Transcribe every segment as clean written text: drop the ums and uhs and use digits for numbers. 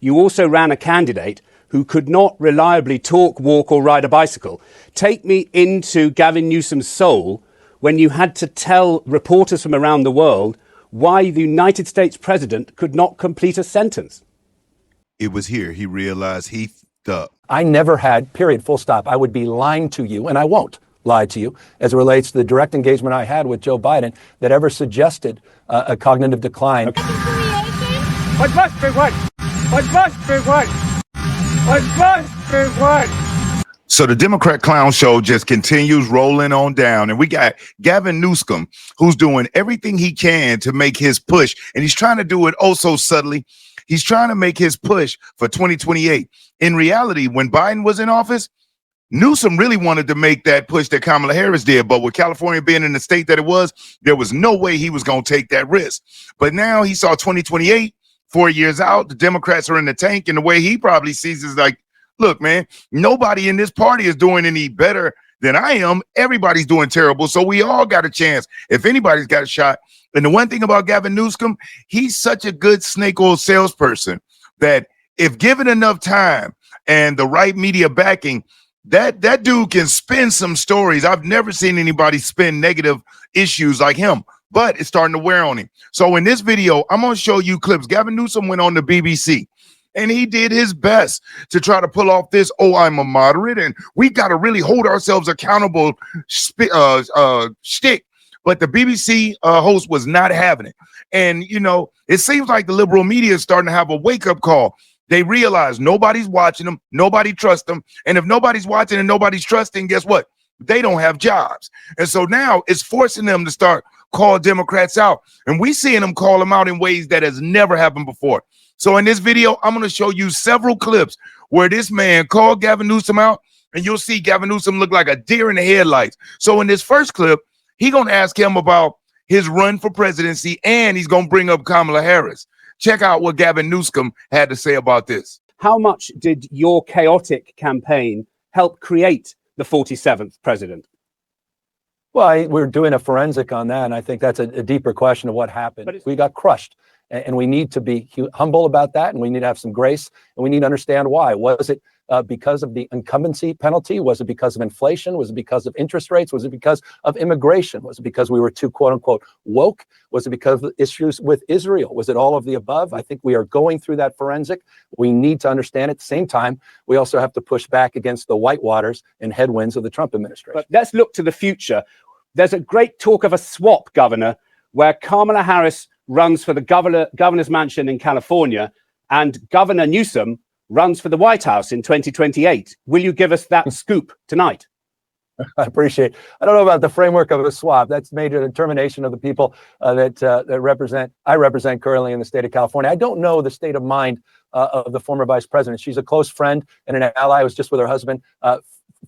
You also ran a candidate who could not reliably talk, walk or ride a bicycle. Take me into Gavin Newsom's soul when you had to tell reporters from around the world why the United States president could not complete a sentence. It was here he realized he f***ed up. I never had, period, full stop. I would be lying to you, and I won't lie to you as it relates to the direct engagement I had with Joe Biden that ever suggested a cognitive decline. Okay. What must be what? What must be what? What must be what? So the Democrat clown show just continues rolling on down. And we got Gavin Newsom, who's doing everything he can to make his push. And he's trying to do it oh so subtly. He's trying to make his push for 2028. In reality, when Biden was in office, Newsom really wanted to make that push that Kamala Harris did. But with California being in the state that it was, there was no way he was going to take that risk. But now he saw 2028, 4 years out, the Democrats are in the tank. And the way he probably sees is like, look, man, nobody in this party is doing any better than I am. Everybody's doing terrible. So we all got a chance if anybody's got a shot. And the one thing about Gavin Newsom, he's such a good snake oil salesperson that if given enough time and the right media backing, that dude can spin some stories. I've never seen anybody spin negative issues like him, but it's starting to wear on him. So in this video, I'm going to show you clips. Gavin Newsom went on the BBC. And he did his best to try to pull off this, oh, I'm a moderate, and we got to really hold ourselves accountable shtick. But the BBC host was not having it. And, you know, it seems like the liberal media is starting to have a wake-up call. They realize nobody's watching them, nobody trusts them. And if nobody's watching and nobody's trusting, guess what? They don't have jobs. And so now it's forcing them to start call Democrats out. And we seeing them call them out in ways that has never happened before. So in this video, I'm going to show you several clips where this man called Gavin Newsom out, and you'll see Gavin Newsom look like a deer in the headlights. So in this first clip, he's going to ask him about his run for presidency, and he's going to bring up Kamala Harris. Check out what Gavin Newsom had to say about this. How much did your chaotic campaign help create the 47th president? Well, we're doing a forensic on that, and I think that's a deeper question of what happened. We got crushed. And we need to be humble about that, and we need to have some grace, and we need to understand why. Was it because of the incumbency penalty? Was it because of inflation? Was it because of interest rates? Was it because of immigration? Was it because we were too, quote unquote, woke? Was it because of issues with Israel? Was it all of the above? I think we are going through that forensic. We need to understand at the same time. We also have to push back against the whitewaters and headwinds of the Trump administration. But let's look to the future. There's a great talk of a swap, Governor, where Kamala Harris runs for the governor's mansion in California, and Governor Newsom runs for the White House in 2028. Will you give us that scoop tonight? I appreciate it. I don't know about the framework of a swap. That's major determination of the people that I represent currently in the state of California. I don't know the state of mind of the former vice president. She's a close friend and an ally. I was just with her husband,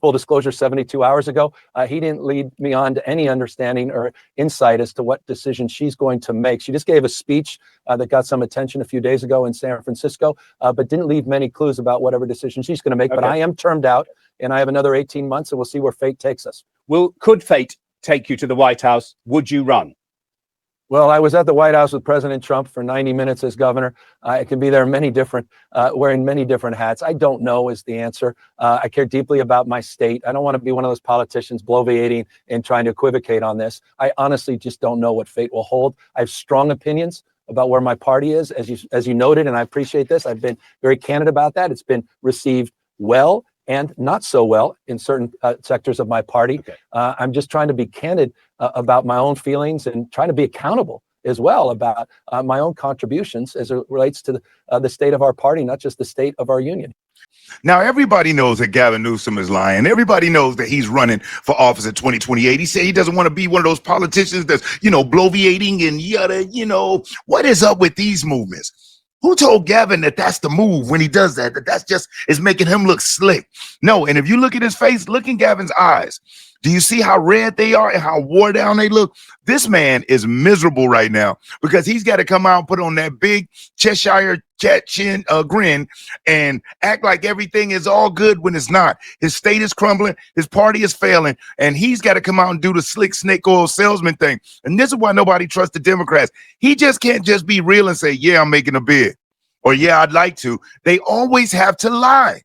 full disclosure, 72 hours ago. He didn't lead me on to any understanding or insight as to what decision she's going to make. She just gave a speech that got some attention a few days ago in San Francisco, but didn't leave many clues about whatever decision she's going to make. Okay. But I am termed out, and I have another 18 months, and we'll see where fate takes us. Could fate take you to the White House? Would you run? Well, I was at the White House with President Trump for 90 minutes as governor. I can be there wearing many different hats. I don't know is the answer. I care deeply about my state. I don't want to be one of those politicians bloviating and trying to equivocate on this. I honestly just don't know what fate will hold. I have strong opinions about where my party is, as you noted, and I appreciate this. I've been very candid about that. It's been received well and not so well in certain sectors of my party. Okay. I'm just trying to be candid about my own feelings and trying to be accountable as well about my own contributions as it relates to the state of our party, not just the state of our union. Now, everybody knows that Gavin Newsom is lying. Everybody knows that he's running for office in 2028. He said he doesn't want to be one of those politicians that's, bloviating and yada, what is up with these movements? Who told Gavin that that's the move when he does that, that's just is making him look slick? No, and if you look at his face, look in Gavin's eyes. Do you see how red they are and how wore down they look? This man is miserable right now because he's got to come out and put on that big Cheshire cat chin grin and act like everything is all good when it's not. His state is crumbling, his party is failing, and he's got to come out and do the slick snake oil salesman thing. And this is why nobody trusts the Democrats. He just can't just be real and say, yeah, I'm making a bid. or yeah, I'd like to. They always have to lie.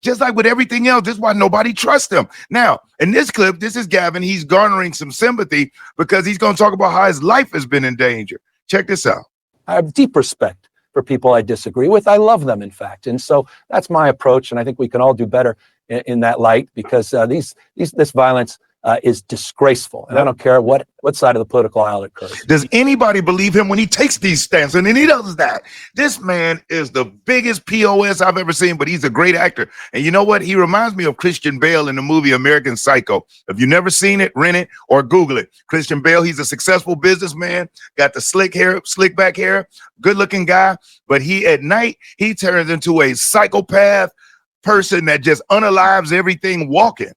Just like with everything else, this is why nobody trusts them. Now, in this clip, this is Gavin. He's garnering some sympathy because he's going to talk about how his life has been in danger. Check this out. I have deep respect for people I disagree with. I love them, in fact. And so that's my approach. And I think we can all do better in that light, because this violence is disgraceful. And I don't care what side of the political aisle it occurs. Does anybody believe him when he takes these stands and then he does that? This man is the biggest POS I've ever seen, but he's a great actor. And you know what? He reminds me of Christian Bale in the movie American Psycho. If you've never seen it, rent it or Google it. Christian Bale, he's a successful businessman, got the slick back hair, good looking guy. But at night, he turns into a psychopath person that just unalives everything walking.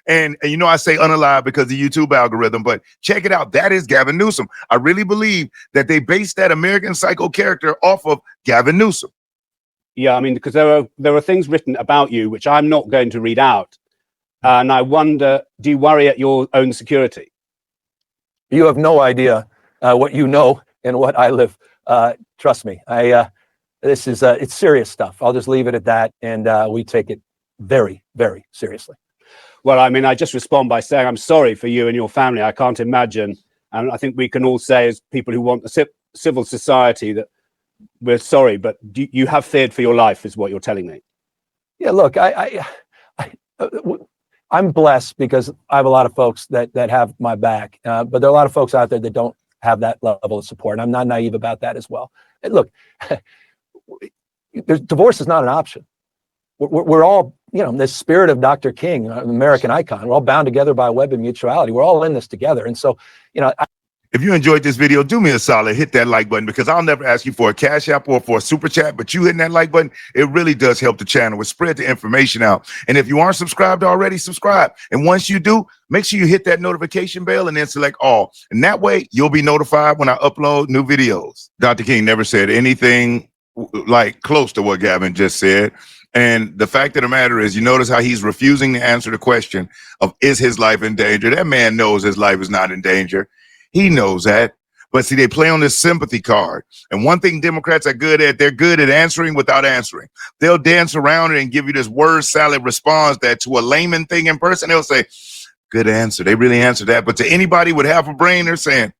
And you know, I say unalive because of the YouTube algorithm, but check it out. That is Gavin Newsom. I really believe that they based that American Psycho character off of Gavin Newsom. Yeah, I mean, because there are things written about you which I'm not going to read out. And I wonder, do you worry at your own security? You have no idea what you know and what I live. Trust me, this is it's serious stuff. I'll just leave it at that, and we take it very, very seriously. Well, I mean, I just respond by saying I'm sorry for you and your family. I can't imagine. And I think we can all say, as people who want a civil society, that we're sorry, but you have feared for your life, is what you're telling me. Yeah, look, I'm blessed because I have a lot of folks that have my back. But there are a lot of folks out there that don't have that level of support. And I'm not naive about that as well. And look, divorce is not an option. We're all, this spirit of Dr. King, an American icon, we're all bound together by a web of mutuality. We're all in this together. And so, if you enjoyed this video, do me a solid, hit that like button, because I'll never ask you for a cash app or for a super chat, but you hitting that like button, it really does help the channel. It spread the information out. And if you aren't subscribed already, subscribe. And once you do, make sure you hit that notification bell and then select all. And that way you'll be notified when I upload new videos. Dr. King never said anything like close to what Gavin just said. And the fact of the matter is, you notice how he's refusing to answer the question of, is his life in danger? That man knows his life is not in danger. He knows that. But see, they play on this sympathy card. And one thing Democrats are good at, they're good at answering without answering. They'll dance around it and give you this word salad response that to a layman thing in person, they'll say, good answer. They really answered that. But to anybody with half a brain, they're saying,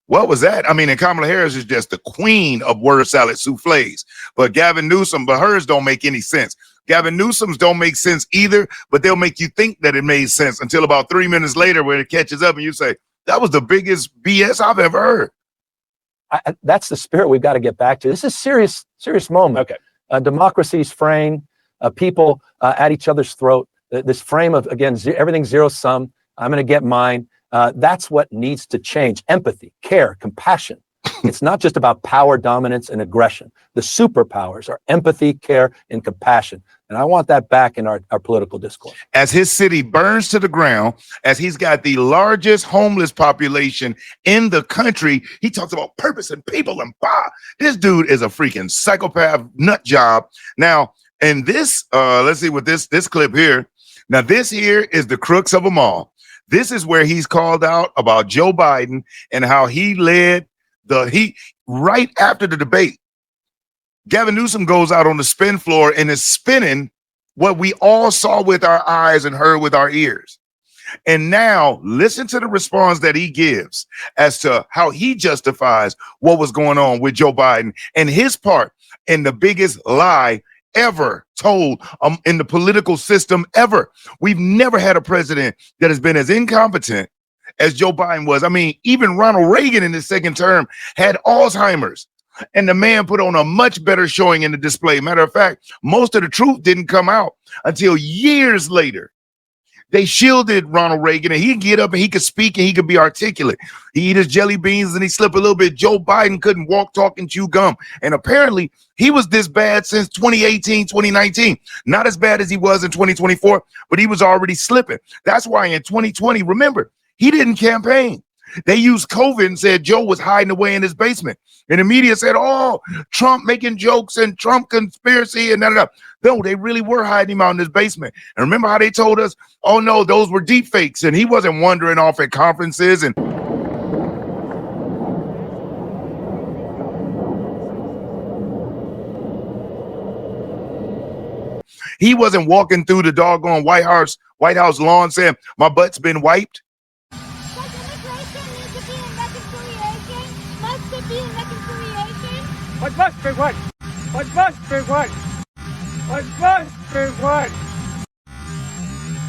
what was that? I mean, and Kamala Harris is just the queen of word salad souffles. But Gavin Newsom, but hers don't make any sense. Gavin Newsom's don't make sense either, but they'll make you think that it made sense until about 3 minutes later when it catches up and you say, that was the biggest BS I've ever heard. That's the spirit we've got to get back to. This is serious moment. Okay. Democracy's fraying, people at each other's throat. This frame of, again, everything's zero sum. I'm going to get mine. That's what needs to change. Empathy, care, compassion. It's not just about power, dominance, and aggression. The superpowers are empathy, care, and compassion. And I want that back in our political discourse. As his city burns to the ground, as he's got the largest homeless population in the country, he talks about purpose and people and power. This dude is a freaking psychopath nut job. Now, and this, let's see what this clip here. Now, this here is the crux of them all. This is where he's called out about Joe Biden and how he led right after the debate. Gavin Newsom goes out on the spin floor and is spinning what we all saw with our eyes and heard with our ears. And now listen to the response that he gives as to how he justifies what was going on with Joe Biden and his part in the biggest lie ever told in the political system ever. We've never had a president that has been as incompetent as Joe Biden was. I mean, even Ronald Reagan in his second term had Alzheimer's, and the man put on a much better showing in the display. Matter of fact, most of the truth didn't come out until years later. They shielded Ronald Reagan, and he could get up and he could speak and he could be articulate. He eat his jelly beans and he slip a little bit. Joe Biden couldn't walk, talk, and chew gum. And apparently he was this bad since 2018, 2019. Not as bad as he was in 2024, but he was already slipping. That's why in 2020, remember, he didn't campaign. They used COVID and said Joe was hiding away in his basement. And the media said, oh, Trump making jokes and Trump conspiracy and that. No, they really were hiding him out in his basement. And remember how they told us, oh, no, those were deep fakes. And he wasn't wandering off at conferences and He wasn't walking through the doggone White House lawn saying, my butt's been wiped. Does immigration need to be in reconciliation? Must it be in reconciliation? What must be what? What must be what? What must be what?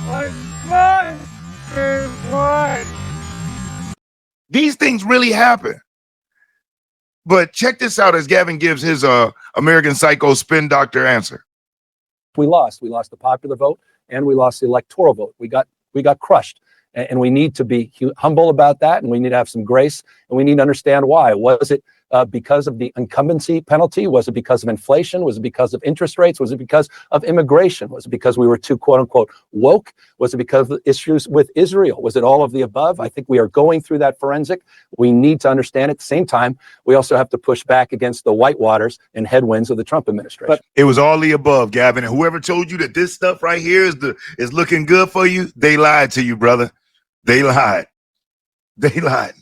What must be what? These things really happen. But check this out as Gavin gives his American Psycho spin doctor answer. We lost the popular vote and we lost the electoral vote. We got crushed, and we need to be humble about that, and we need to have some grace, and we need to understand why. Was it because of the incumbency penalty? Was it because of inflation? Was it because of interest rates? Was it because of immigration? Was it because we were too, quote unquote, woke? Was it because of issues with Israel? Was it all of the above? I think we are going through that forensic. We need to understand at the same time, we also have to push back against the whitewaters and headwinds of the Trump administration. But it was all the above, Gavin. And whoever told you that this stuff right here is looking good for you, they lied to you, brother. They lied. They lied.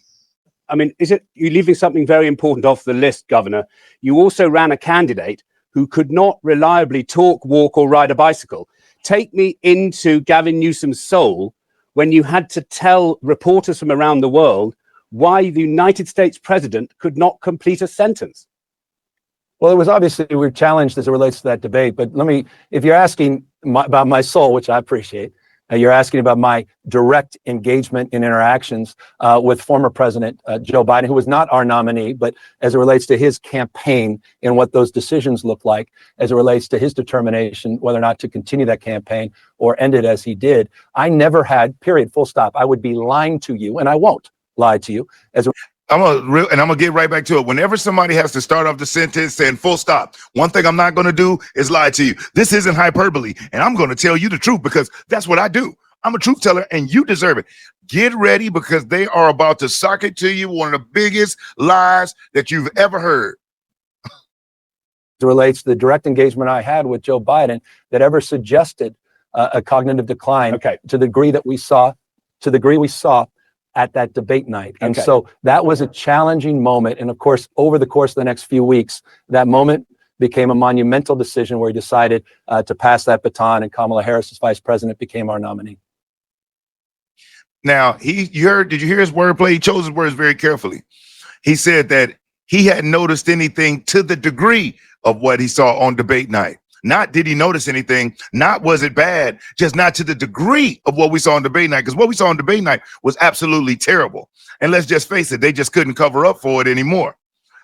I mean, you're leaving something very important off the list, Governor. You also ran a candidate who could not reliably talk, walk, or ride a bicycle. Take me into Gavin Newsom's soul when you had to tell reporters from around the world why the United States president could not complete a sentence. Well, it was obviously we were challenged as it relates to that debate. But if you're asking about my soul, which I appreciate, you're asking about my direct engagement in interactions with former President Joe Biden, who was not our nominee, but as it relates to his campaign and what those decisions look like, as it relates to his determination whether or not to continue that campaign or end it as he did. I never had, period, full stop. I would be lying to you, and I won't lie to you. I'm gonna get right back to it. Whenever somebody has to start off the sentence saying full stop, one thing I'm not gonna do is lie to you. This isn't hyperbole, and I'm gonna tell you the truth because that's what I do. I'm a truth teller, and you deserve it. Get ready because they are about to sock it to you, one of the biggest lies that you've ever heard. As it relates to the direct engagement I had with Joe Biden that ever suggested a cognitive decline to the degree that we saw, at that debate night. And so that was a challenging moment. And of course, over the course of the next few weeks, that moment became a monumental decision where he decided to pass that baton, and Kamala Harris, as vice president, became our nominee. Now, did you hear his wordplay? He chose his words very carefully. He said that he hadn't noticed anything to the degree of what he saw on debate night. Not did he notice anything, not was it bad, just not to the degree of what we saw on debate night, because what we saw on debate night was absolutely terrible. And let's just face it, they just couldn't cover up for it anymore.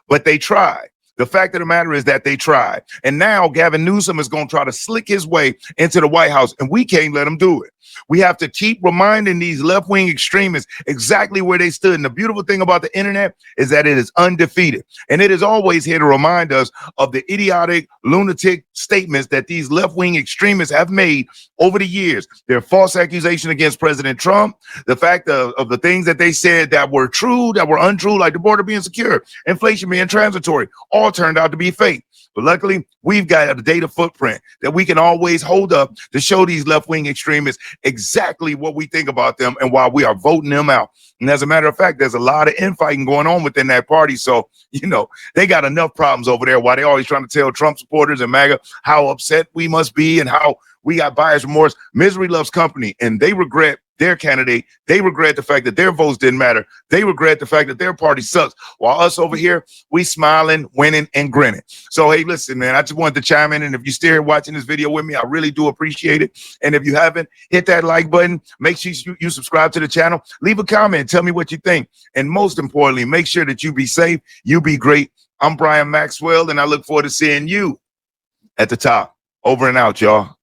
But they tried. The fact of the matter is that they tried. And now Gavin Newsom is going to try to slick his way into the White House, and we can't let him do it. We have to keep reminding these left-wing extremists exactly where they stood. And the beautiful thing about the internet is that it is undefeated. And it is always here to remind us of the idiotic, lunatic statements that these left-wing extremists have made over the years. Their false accusation against President Trump, the fact of the things that they said that were true, that were untrue, like the border being secure, inflation being transitory, all turned out to be fake. But luckily, we've got a data footprint that we can always hold up to show these left-wing extremists exactly what we think about them and why we are voting them out. And as a matter of fact, there's a lot of infighting going on within that party. So, they got enough problems over there while they're always trying to tell Trump supporters and MAGA how upset we must be and how we got buyer's remorse. Misery loves company, and they regret their candidate. They regret the fact that their votes didn't matter. They regret the fact that their party sucks. While us over here, we smiling, winning, and grinning. So, hey, listen, man, I just wanted to chime in. And if you're still here watching this video with me, I really do appreciate it. And if you haven't, hit that like button. Make sure you subscribe to the channel. Leave a comment. Tell me what you think. And most importantly, make sure that you be safe. You be great. I'm Brian Maxwell, and I look forward to seeing you at the top. Over and out, y'all.